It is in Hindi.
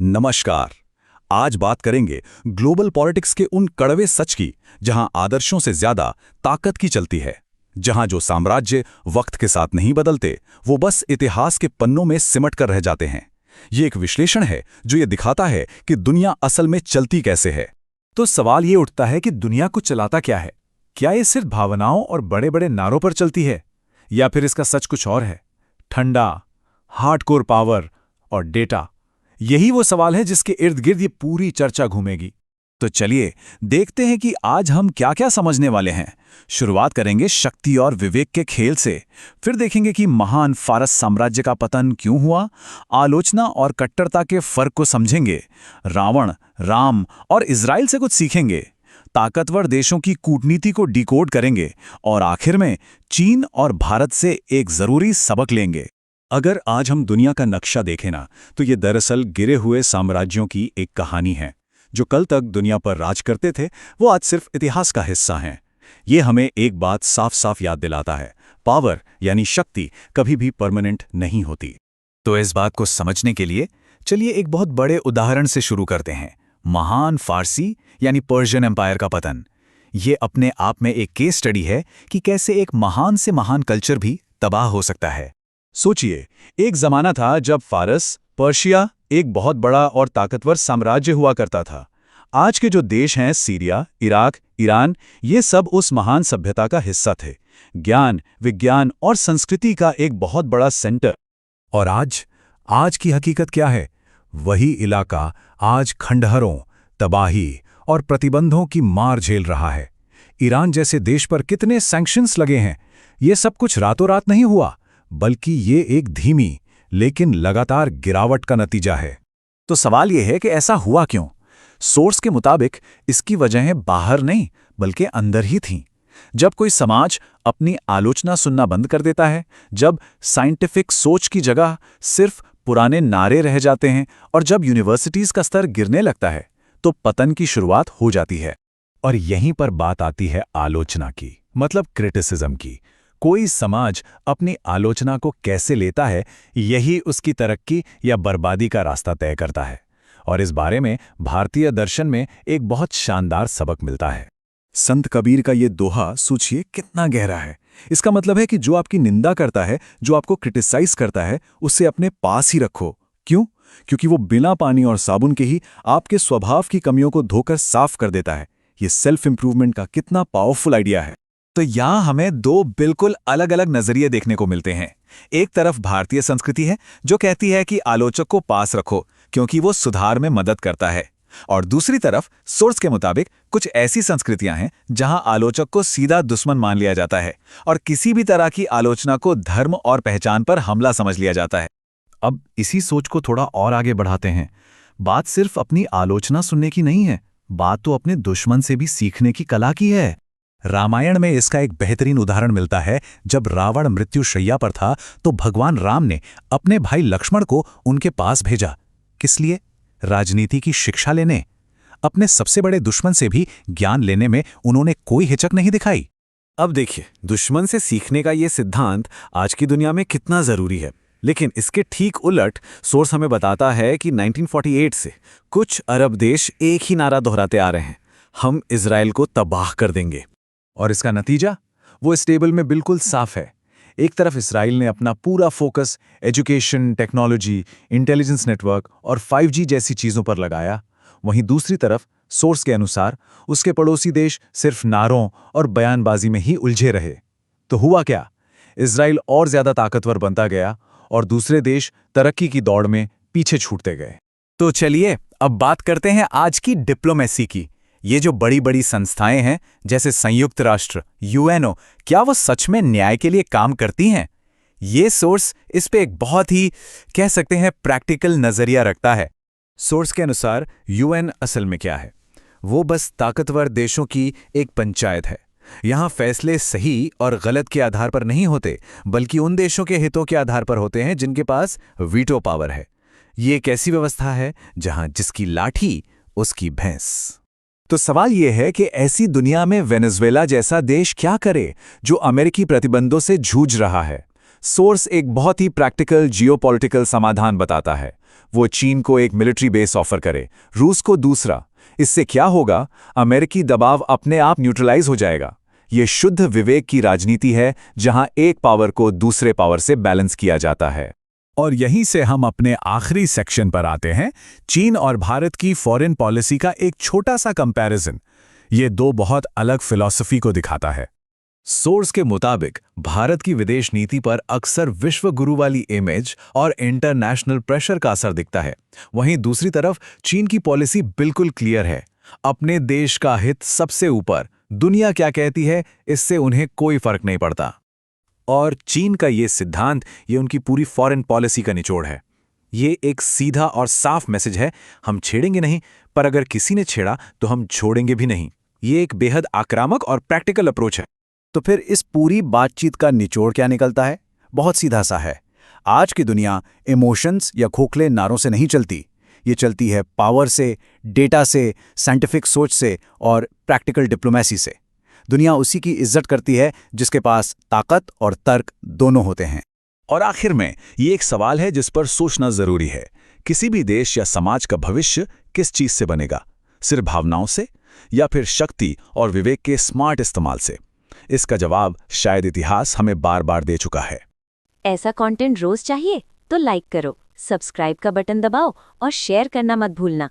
नमस्कार। आज बात करेंगे ग्लोबल पॉलिटिक्स के उन कड़वे सच की जहां आदर्शों से ज्यादा ताकत की चलती है, जहां जो साम्राज्य वक्त के साथ नहीं बदलते वो बस इतिहास के पन्नों में सिमट कर रह जाते हैं। ये एक विश्लेषण है जो ये दिखाता है कि दुनिया असल में चलती कैसे है। तो सवाल ये उठता है कि दुनिया को चलाता क्या है? क्या ये सिर्फ भावनाओं और बड़े बड़े नारों पर चलती है, या फिर इसका सच कुछ और है? ठंडा, हार्डकोर पावर और डेटा, यही वो सवाल है जिसके इर्द गिर्द ये पूरी चर्चा घूमेगी। तो चलिए देखते हैं कि आज हम क्या-क्या समझने वाले हैं। शुरुआत करेंगे शक्ति और विवेक के खेल से, फिर देखेंगे कि महान फारस साम्राज्य का पतन क्यों हुआ, आलोचना और कट्टरता के फर्क को समझेंगे, रावण, राम और इजराइल से कुछ सीखेंगे, ताकतवर देशों की कूटनीति को डिकोड करेंगे और आखिर में चीन और भारत से एक जरूरी सबक लेंगे। अगर आज हम दुनिया का नक्शा देखें ना, तो ये दरअसल गिरे हुए साम्राज्यों की एक कहानी है। जो कल तक दुनिया पर राज करते थे वो आज सिर्फ इतिहास का हिस्सा हैं। ये हमें एक बात साफ साफ याद दिलाता है, पावर यानी शक्ति कभी भी परमानेंट नहीं होती। तो इस बात को समझने के लिए चलिए एक बहुत बड़े उदाहरण से शुरू करते हैं, महान फारसी यानी पर्शियन एम्पायर का पतन। ये अपने आप में एक केस स्टडी है कि कैसे एक महान से महान कल्चर भी तबाह हो सकता है। सोचिए, एक जमाना था जब फारस, पर्शिया एक बहुत बड़ा और ताकतवर साम्राज्य हुआ करता था। आज के जो देश हैं सीरिया, इराक, ईरान, ये सब उस महान सभ्यता का हिस्सा थे। ज्ञान, विज्ञान और संस्कृति का एक बहुत बड़ा सेंटर। और आज की हकीकत क्या है? वही इलाका आज खंडहरों, तबाही और प्रतिबंधों की मार झेल रहा है। ईरान जैसे देश पर कितने सैंक्शंस लगे हैं। ये सब कुछ रातों रात नहीं हुआ, बल्कि ये एक धीमी लेकिन लगातार गिरावट का नतीजा है। तो सवाल ये है कि ऐसा हुआ क्यों? सोर्स के मुताबिक इसकी वजहें बाहर नहीं बल्कि अंदर ही थीं। जब कोई समाज अपनी आलोचना सुनना बंद कर देता है, जब साइंटिफिक सोच की जगह सिर्फ पुराने नारे रह जाते हैं और जब यूनिवर्सिटीज का स्तर गिरने लगता है, तो पतन की शुरुआत हो जाती है। और यहीं पर बात आती है आलोचना की, मतलब क्रिटिसिज्म की। कोई समाज अपनी आलोचना को कैसे लेता है, यही उसकी तरक्की या बर्बादी का रास्ता तय करता है। और इस बारे में भारतीय दर्शन में एक बहुत शानदार सबक मिलता है। संत कबीर का ये दोहा सोचिए कितना गहरा है। इसका मतलब है कि जो आपकी निंदा करता है, जो आपको क्रिटिसाइज करता है, उसे अपने पास ही रखो। क्यों? क्योंकि वो बिना पानी और साबुन के ही आपके स्वभाव की कमियों को धोकर साफ कर देता है। ये सेल्फ इंप्रूवमेंट का कितना पावरफुल आइडिया है। तो यहाँ हमें दो बिल्कुल अलग अलग नजरिए देखने को मिलते हैं। एक तरफ भारतीय संस्कृति है जो कहती है कि आलोचक को पास रखो क्योंकि वो सुधार में मदद करता है, और दूसरी तरफ सोर्स के मुताबिक कुछ ऐसी संस्कृतियां हैं जहां आलोचक को सीधा दुश्मन मान लिया जाता है और किसी भी तरह की आलोचना को धर्म और पहचान पर हमला समझ लिया जाता है। अब इसी सोच को थोड़ा और आगे बढ़ाते हैं। बात सिर्फ अपनी आलोचना सुनने की नहीं है, बात तो अपने दुश्मन से भी सीखने की कला की है। रामायण में इसका एक बेहतरीन उदाहरण मिलता है। जब रावण मृत्युशैया पर था तो भगवान राम ने अपने भाई लक्ष्मण को उनके पास भेजा। किस लिए? राजनीति की शिक्षा लेने। अपने सबसे बड़े दुश्मन से भी ज्ञान लेने में उन्होंने कोई हिचक नहीं दिखाई। अब देखिए, दुश्मन से सीखने का ये सिद्धांत आज की दुनिया में कितना जरूरी है। लेकिन इसके ठीक उलट सोर्स हमें बताता है कि 1948 से कुछ अरब देश एक ही नारा दोहराते आ रहे हैं, हम इजराइल को तबाह कर देंगे। और इसका नतीजा वो इस टेबल में बिल्कुल साफ है। एक तरफ इजराइल ने अपना पूरा focus education, technology, intelligence network और 5G जैसी चीज़ों पर लगाया। वहीं दूसरी तरफ सोर्स के अनुसार उसके पड़ोसी देश सिर्फ नारों और बयानबाजी में ही उलझे रहे। तो हुआ क्या? इजराइल और ज़्यादा ताकतवर बनता गया और दूसरे देश तरक्की की दौड़ में पीछे छूटते गए। तो चलिए अब बात करते हैं आज की डिप्लोमेसी की। ये जो बड़ी बड़ी संस्थाएं हैं जैसे संयुक्त राष्ट्र, UNO, क्या वो सच में न्याय के लिए काम करती हैं? ये सोर्स इस पे एक बहुत ही कह सकते हैं प्रैक्टिकल नजरिया रखता है। सोर्स के अनुसार UN असल में क्या है? वो बस ताकतवर देशों की एक पंचायत है। यहाँ फैसले सही और गलत के आधार पर नहीं होते, बल्कि उन देशों के हितों के आधार पर होते हैं जिनके पास वीटो पावर है। ये एक ऐसी व्यवस्था है जहाँ जिसकी लाठी उसकी भैंस। तो सवाल यह है कि ऐसी दुनिया में वेनेजुएला जैसा देश क्या करे जो अमेरिकी प्रतिबंधों से जूझ रहा है? सोर्स एक बहुत ही प्रैक्टिकल जियोपॉलिटिकल समाधान बताता है। वो चीन को एक मिलिट्री बेस ऑफर करे, रूस को दूसरा। इससे क्या होगा? अमेरिकी दबाव अपने आप न्यूट्रलाइज हो जाएगा। ये शुद्ध विवेक की राजनीति है, जहां एक पावर को दूसरे पावर से बैलेंस किया जाता है। और यहीं से हम अपने आखिरी सेक्शन पर आते हैं, चीन और भारत की फॉरेन पॉलिसी का एक छोटा सा कंपैरिजन। ये दो बहुत अलग फिलॉसफी को दिखाता है। सोर्स के मुताबिक भारत की विदेश नीति पर अक्सर विश्व गुरु वाली इमेज और इंटरनेशनल प्रेशर का असर दिखता है। वहीं दूसरी तरफ चीन की पॉलिसी बिल्कुल क्लियर है, अपने देश का हित सबसे ऊपर, दुनिया क्या कहती है इससे उन्हें कोई फर्क नहीं पड़ता। और चीन का ये सिद्धांत, ये उनकी पूरी फॉरेन पॉलिसी का निचोड़ है। ये एक सीधा और साफ मैसेज है, हम छेड़ेंगे नहीं, पर अगर किसी ने छेड़ा तो हम छोड़ेंगे भी नहीं। ये एक बेहद आक्रामक और प्रैक्टिकल अप्रोच है। तो फिर इस पूरी बातचीत का निचोड़ क्या निकलता है? बहुत सीधा सा है। आज की दुनिया इमोशंस या खोखले नारों से नहीं चलती। ये चलती है पावर से, डेटा से, साइंटिफिक सोच से और प्रैक्टिकल डिप्लोमेसी से। दुनिया उसी की इज्जत करती है जिसके पास ताकत और तर्क दोनों होते हैं। और आखिर में ये एक सवाल है जिस पर सोचना जरूरी है, किसी भी देश या समाज का भविष्य किस चीज से बनेगा? सिर्फ भावनाओं से या फिर शक्ति और विवेक के स्मार्ट इस्तेमाल से? इसका जवाब शायद इतिहास हमें बार बार दे चुका है। ऐसा कंटेंट रोज चाहिए तो लाइक करो, सब्सक्राइब का बटन दबाओ और शेयर करना मत भूलना।